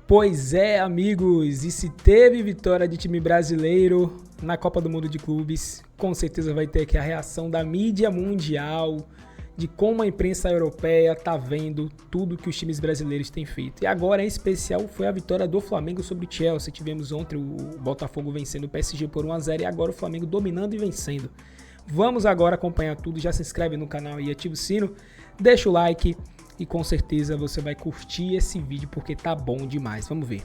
Pois é, amigos, e se teve vitória de time brasileiro na Copa do Mundo de Clubes, com certeza vai ter aqui a reação da mídia mundial, de como a imprensa europeia tá vendo tudo que os times brasileiros têm feito. E agora, em especial, foi a vitória do Flamengo sobre o Chelsea. Tivemos ontem o Botafogo vencendo o PSG por 1-0 e agora o Flamengo dominando e vencendo. Vamos agora acompanhar tudo, já se inscreve no canal e ativa o sino, deixa o like. E com certeza você vai curtir esse vídeo porque tá bom demais. Vamos ver.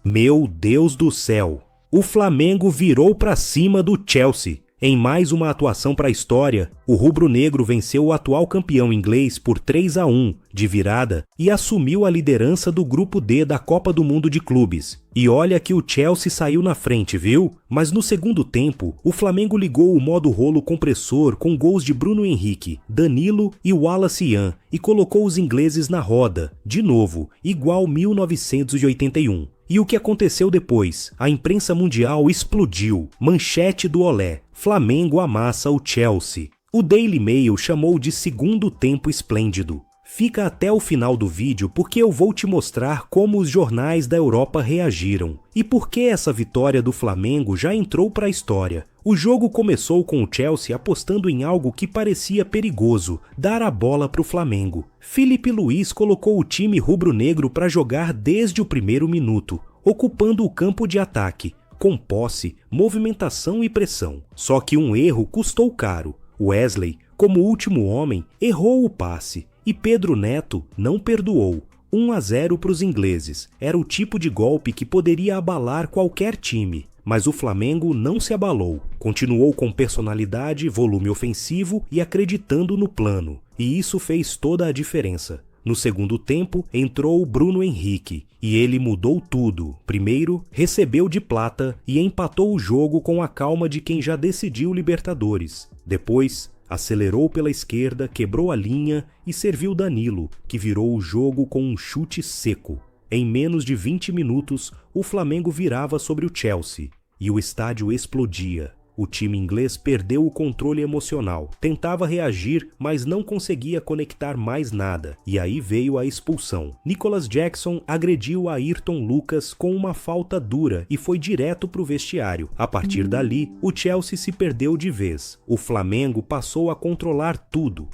Meu Deus do céu! O Flamengo virou para cima do Chelsea. Em mais uma atuação para a história, o rubro-negro venceu o atual campeão inglês por 3-1 de virada e assumiu a liderança do grupo D da Copa do Mundo de Clubes. E olha que o Chelsea saiu na frente, viu? Mas no segundo tempo, o Flamengo ligou o modo rolo compressor com gols de Bruno Henrique, Danilo e Wallace Ian e colocou os ingleses na roda, de novo, igual 1981. E o que aconteceu depois? A imprensa mundial explodiu. Manchete do Olé. Flamengo amassa o Chelsea. O Daily Mail chamou de segundo tempo esplêndido. Fica até o final do vídeo porque eu vou te mostrar como os jornais da Europa reagiram. E por que essa vitória do Flamengo já entrou para a história. O jogo começou com o Chelsea apostando em algo que parecia perigoso, dar a bola para o Flamengo. Filipe Luís colocou o time rubro-negro para jogar desde o primeiro minuto, ocupando o campo de ataque, com posse, movimentação e pressão. Só que um erro custou caro. Wesley, como último homem, errou o passe e Pedro Neto não perdoou. 1-0 para os ingleses. Era o tipo de golpe que poderia abalar qualquer time. Mas o Flamengo não se abalou. Continuou com personalidade, volume ofensivo e acreditando no plano. E isso fez toda a diferença. No segundo tempo, entrou Bruno Henrique e ele mudou tudo. Primeiro, recebeu de plata e empatou o jogo com a calma de quem já decidiu Libertadores. Depois, acelerou pela esquerda, quebrou a linha e serviu Danilo, que virou o jogo com um chute seco. Em menos de 20 minutos, o Flamengo virava sobre o Chelsea e o estádio explodia. O time inglês perdeu o controle emocional, tentava reagir, mas não conseguia conectar mais nada. E aí veio a expulsão. Nicholas Jackson agrediu Ayrton Lucas com uma falta dura e foi direto para o vestiário. A partir dali, o Chelsea se perdeu de vez. O Flamengo passou a controlar tudo.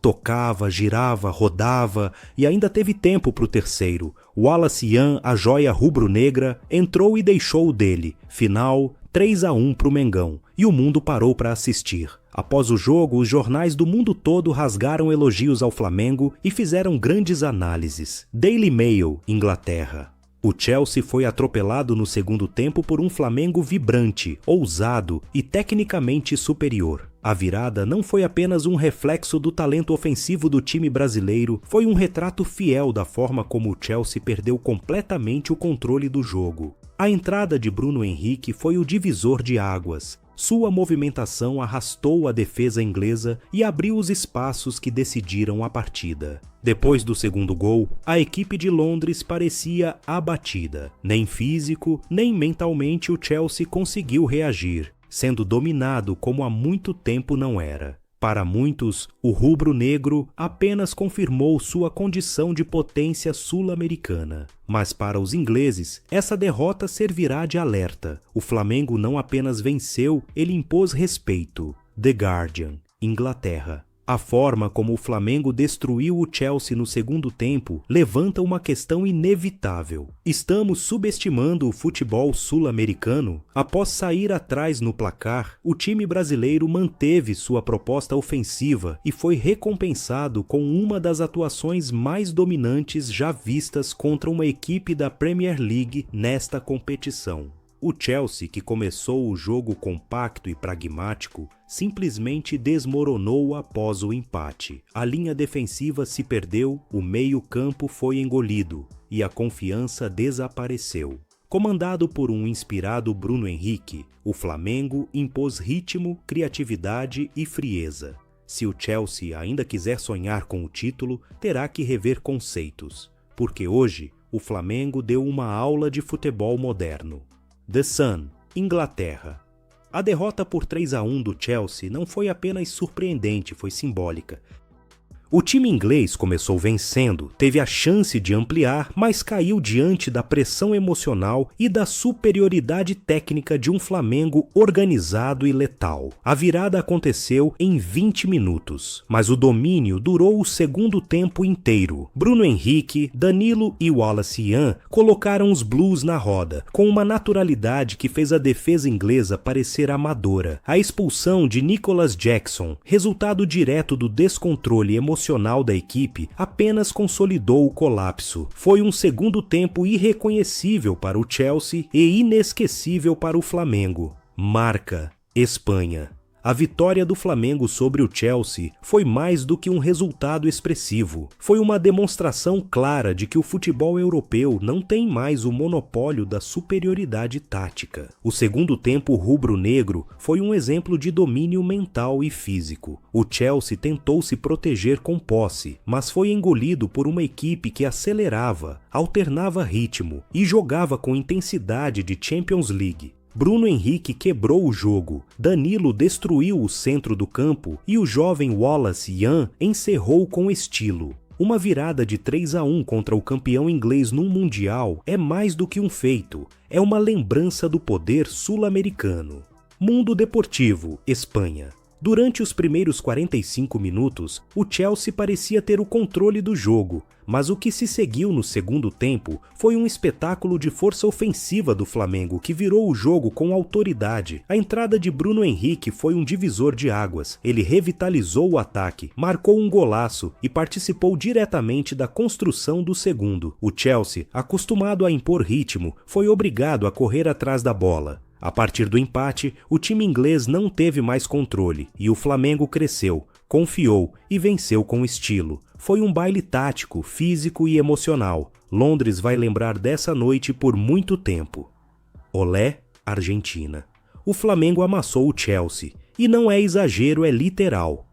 Tocava, girava, rodava e ainda teve tempo para o terceiro. Wallace Ian, a joia rubro-negra, entrou e deixou o dele. Final 3-1 para o Mengão. E o mundo parou para assistir. Após o jogo, os jornais do mundo todo rasgaram elogios ao Flamengo e fizeram grandes análises. Daily Mail, Inglaterra. O Chelsea foi atropelado no segundo tempo por um Flamengo vibrante, ousado e tecnicamente superior. A virada não foi apenas um reflexo do talento ofensivo do time brasileiro, foi um retrato fiel da forma como o Chelsea perdeu completamente o controle do jogo. A entrada de Bruno Henrique foi o divisor de águas. Sua movimentação arrastou a defesa inglesa e abriu os espaços que decidiram a partida. Depois do segundo gol, a equipe de Londres parecia abatida. Nem físico, nem mentalmente o Chelsea conseguiu reagir, sendo dominado como há muito tempo não era. Para muitos, o rubro-negro apenas confirmou sua condição de potência sul-americana. Mas para os ingleses, essa derrota servirá de alerta. O Flamengo não apenas venceu, ele impôs respeito. The Guardian, Inglaterra. A forma como o Flamengo destruiu o Chelsea no segundo tempo levanta uma questão inevitável. Estamos subestimando o futebol sul-americano? Após sair atrás no placar, o time brasileiro manteve sua proposta ofensiva e foi recompensado com uma das atuações mais dominantes já vistas contra uma equipe da Premier League nesta competição. O Chelsea, que começou o jogo compacto e pragmático, simplesmente desmoronou após o empate. A linha defensiva se perdeu, o meio-campo foi engolido e a confiança desapareceu. Comandado por um inspirado Bruno Henrique, o Flamengo impôs ritmo, criatividade e frieza. Se o Chelsea ainda quiser sonhar com o título, terá que rever conceitos, porque hoje o Flamengo deu uma aula de futebol moderno. The Sun, Inglaterra. A derrota por 3-1 do Chelsea não foi apenas surpreendente, foi simbólica. O time inglês começou vencendo, teve a chance de ampliar, mas caiu diante da pressão emocional e da superioridade técnica de um Flamengo organizado e letal. A virada aconteceu em 20 minutos, mas o domínio durou o segundo tempo inteiro. Bruno Henrique, Danilo e Wallace Ian colocaram os Blues na roda, com uma naturalidade que fez a defesa inglesa parecer amadora. A expulsão de Nicholas Jackson, resultado direto do descontrole emocional da equipe, apenas consolidou o colapso. Foi um segundo tempo irreconhecível para o Chelsea e inesquecível para o Flamengo. Marca: Espanha. A vitória do Flamengo sobre o Chelsea foi mais do que um resultado expressivo. Foi uma demonstração clara de que o futebol europeu não tem mais o monopólio da superioridade tática. O segundo tempo rubro-negro foi um exemplo de domínio mental e físico. O Chelsea tentou se proteger com posse, mas foi engolido por uma equipe que acelerava, alternava ritmo e jogava com intensidade de Champions League. Bruno Henrique quebrou o jogo, Danilo destruiu o centro do campo e o jovem Wallace Ian encerrou com estilo. Uma virada de 3-1 contra o campeão inglês num Mundial é mais do que um feito, é uma lembrança do poder sul-americano. Mundo Deportivo, Espanha. Durante os primeiros 45 minutos, o Chelsea parecia ter o controle do jogo, mas o que se seguiu no segundo tempo foi um espetáculo de força ofensiva do Flamengo que virou o jogo com autoridade. A entrada de Bruno Henrique foi um divisor de águas. Ele revitalizou o ataque, marcou um golaço e participou diretamente da construção do segundo. O Chelsea, acostumado a impor ritmo, foi obrigado a correr atrás da bola. A partir do empate, o time inglês não teve mais controle e o Flamengo cresceu, confiou e venceu com estilo. Foi um baile tático, físico e emocional. Londres vai lembrar dessa noite por muito tempo. Olé, Argentina. O Flamengo amassou o Chelsea, e não é exagero, é literal.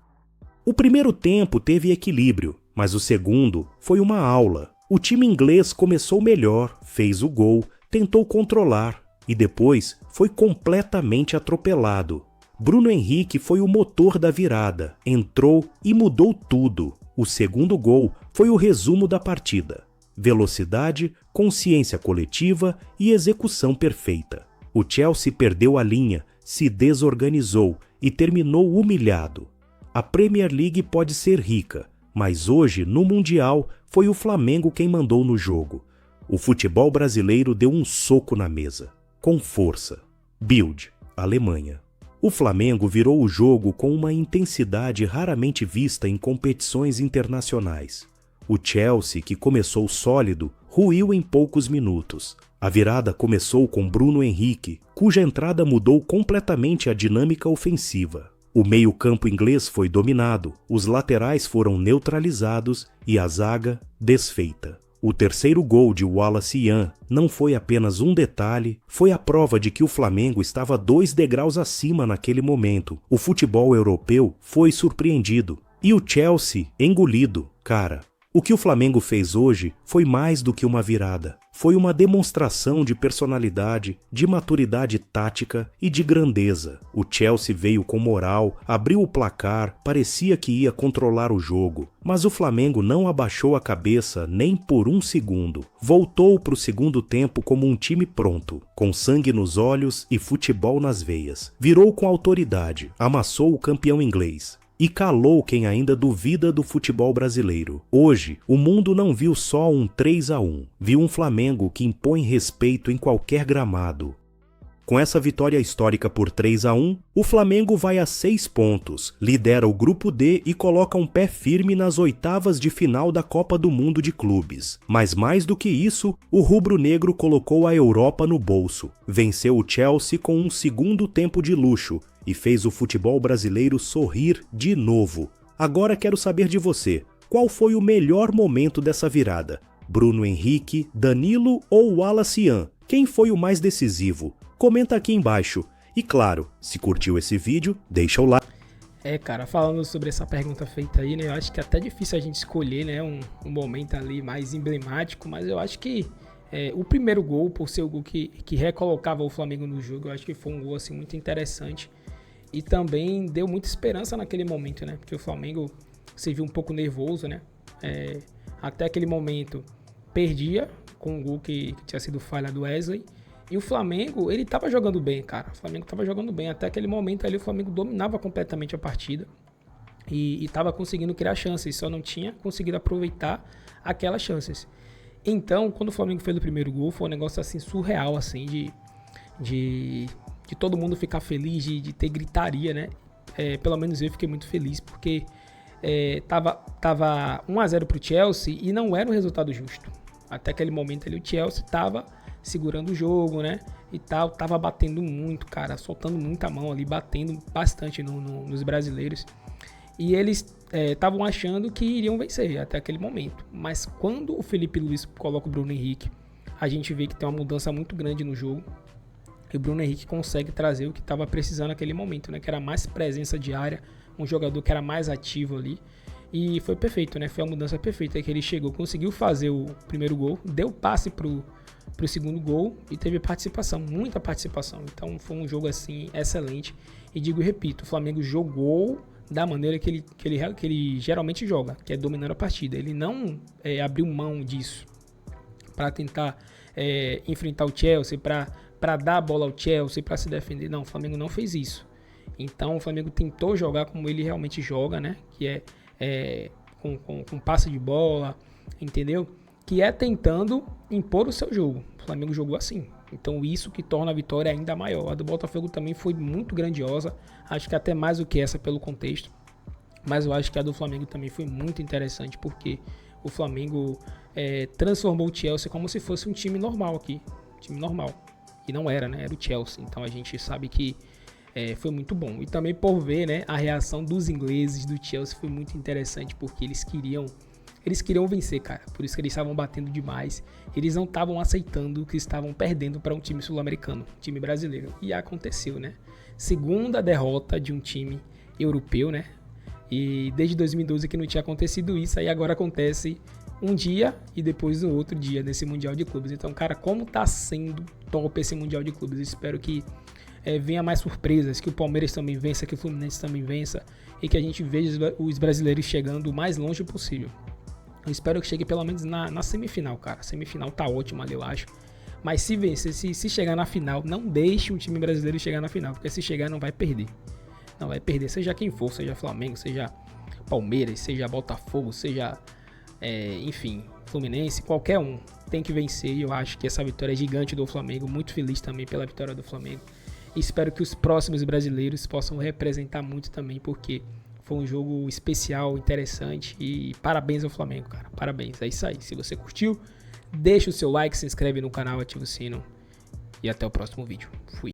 O primeiro tempo teve equilíbrio, mas o segundo foi uma aula. O time inglês começou melhor, fez o gol, tentou controlar, e depois foi completamente atropelado. Bruno Henrique foi o motor da virada, entrou e mudou tudo. O segundo gol foi o resumo da partida. Velocidade, consciência coletiva e execução perfeita. O Chelsea perdeu a linha, se desorganizou e terminou humilhado. A Premier League pode ser rica, mas hoje, no Mundial, foi o Flamengo quem mandou no jogo. O futebol brasileiro deu um soco na mesa. Com força. Bild, Alemanha. O Flamengo virou o jogo com uma intensidade raramente vista em competições internacionais. O Chelsea, que começou sólido, ruiu em poucos minutos. A virada começou com Bruno Henrique, cuja entrada mudou completamente a dinâmica ofensiva. O meio-campo inglês foi dominado, os laterais foram neutralizados e a zaga desfeita. O terceiro gol de Wallace Ian não foi apenas um detalhe, foi a prova de que o Flamengo estava 2 degraus acima naquele momento. O futebol europeu foi surpreendido e o Chelsea engolido. Cara, o que o Flamengo fez hoje foi mais do que uma virada. Foi uma demonstração de personalidade, de maturidade tática e de grandeza. O Chelsea veio com moral, abriu o placar, parecia que ia controlar o jogo. Mas o Flamengo não abaixou a cabeça nem por um segundo. Voltou para o segundo tempo como um time pronto, com sangue nos olhos e futebol nas veias. Virou com autoridade, amassou o campeão inglês. E calou quem ainda duvida do futebol brasileiro. Hoje, o mundo não viu só um 3-1, viu um Flamengo que impõe respeito em qualquer gramado. Com essa vitória histórica por 3-1, o Flamengo vai a 6 pontos, lidera o Grupo D e coloca um pé firme nas oitavas de final da Copa do Mundo de Clubes. Mas mais do que isso, o rubro-negro colocou a Europa no bolso, venceu o Chelsea com um segundo tempo de luxo, e fez o futebol brasileiro sorrir de novo. Agora quero saber de você, qual foi o melhor momento dessa virada? Bruno Henrique, Danilo ou Wallace Ian? Quem foi o mais decisivo? Comenta aqui embaixo. E claro, se curtiu esse vídeo, deixa o like. Cara, falando sobre essa pergunta feita aí, né, eu acho que é até difícil a gente escolher, né, um momento ali mais emblemático, mas eu acho que o primeiro gol, por ser o gol que recolocava o Flamengo no jogo, eu acho que foi um gol assim, muito interessante. E também deu muita esperança naquele momento, né? Porque o Flamengo se viu um pouco nervoso, né? Até aquele momento perdia com o gol que tinha sido falha do Wesley. E o Flamengo, ele tava jogando bem, cara. O Flamengo tava jogando bem. Até aquele momento ali o Flamengo dominava completamente a partida. E tava conseguindo criar chances, só não tinha conseguido aproveitar aquelas chances. Então, quando o Flamengo fez o primeiro gol, foi um negócio assim surreal, assim, de todo mundo ficar feliz, de ter gritaria, né? Pelo menos eu fiquei muito feliz, porque tava 1-0 pro Chelsea e não era um resultado justo. Até aquele momento ali o Chelsea tava segurando o jogo, né? E tal, tava batendo muito, cara, soltando muita mão ali, batendo bastante nos brasileiros. E eles estavam achando que iriam vencer até aquele momento. Mas quando o Felipe Luiz coloca o Bruno Henrique, a gente vê que tem uma mudança muito grande no jogo. E o Bruno Henrique consegue trazer o que estava precisando naquele momento, né? Que era mais presença de área, um jogador que era mais ativo ali. E foi perfeito, né? Foi a mudança perfeita que ele chegou, conseguiu fazer o primeiro gol, deu passe pro segundo gol e teve participação, muita participação. Então foi um jogo assim excelente. E digo e repito, o Flamengo jogou da maneira que ele geralmente joga, que é dominando a partida. Ele não abriu mão disso para tentar enfrentar o Chelsea, para dar a bola ao Chelsea, para se defender. Não, o Flamengo não fez isso. Então o Flamengo tentou jogar como ele realmente joga, né? Que com passe de bola, entendeu? Que é tentando impor o seu jogo. O Flamengo jogou assim. Então isso que torna a vitória ainda maior. A do Botafogo também foi muito grandiosa. Acho que até mais do que essa pelo contexto. Mas eu acho que a do Flamengo também foi muito interessante, porque o Flamengo transformou o Chelsea como se fosse um time normal aqui. Um time normal. E não era, né? Era o Chelsea. Então a gente sabe que foi muito bom. E também por ver, né, a reação dos ingleses do Chelsea foi muito interessante, porque eles queriam vencer, cara. Por isso que eles estavam batendo demais. Eles não estavam aceitando que estavam perdendo para um time sul-americano, um time brasileiro. E aconteceu, né? Segunda derrota de um time europeu, né? E desde 2012 que não tinha acontecido isso, aí agora acontece um dia e depois no outro dia nesse Mundial de Clubes. Então, cara, como tá sendo top esse Mundial de Clubes. Espero que venha mais surpresas, que o Palmeiras também vença, que o Fluminense também vença e que a gente veja os brasileiros chegando o mais longe possível. Eu espero que chegue pelo menos na semifinal, cara. A semifinal tá ótima ali, eu acho. Mas se vencer, se chegar na final, não deixe o time brasileiro chegar na final, porque se chegar não vai perder. Não vai perder, seja quem for, seja Flamengo, seja Palmeiras, seja Botafogo, seja, enfim, Fluminense, qualquer um tem que vencer. E eu acho que essa vitória é gigante do Flamengo, muito feliz também pela vitória do Flamengo. E espero que os próximos brasileiros possam representar muito também, porque foi um jogo especial, interessante. E parabéns ao Flamengo, cara. Parabéns. É isso aí. Se você curtiu, deixa o seu like, se inscreve no canal, ativa o sino. E até o próximo vídeo. Fui.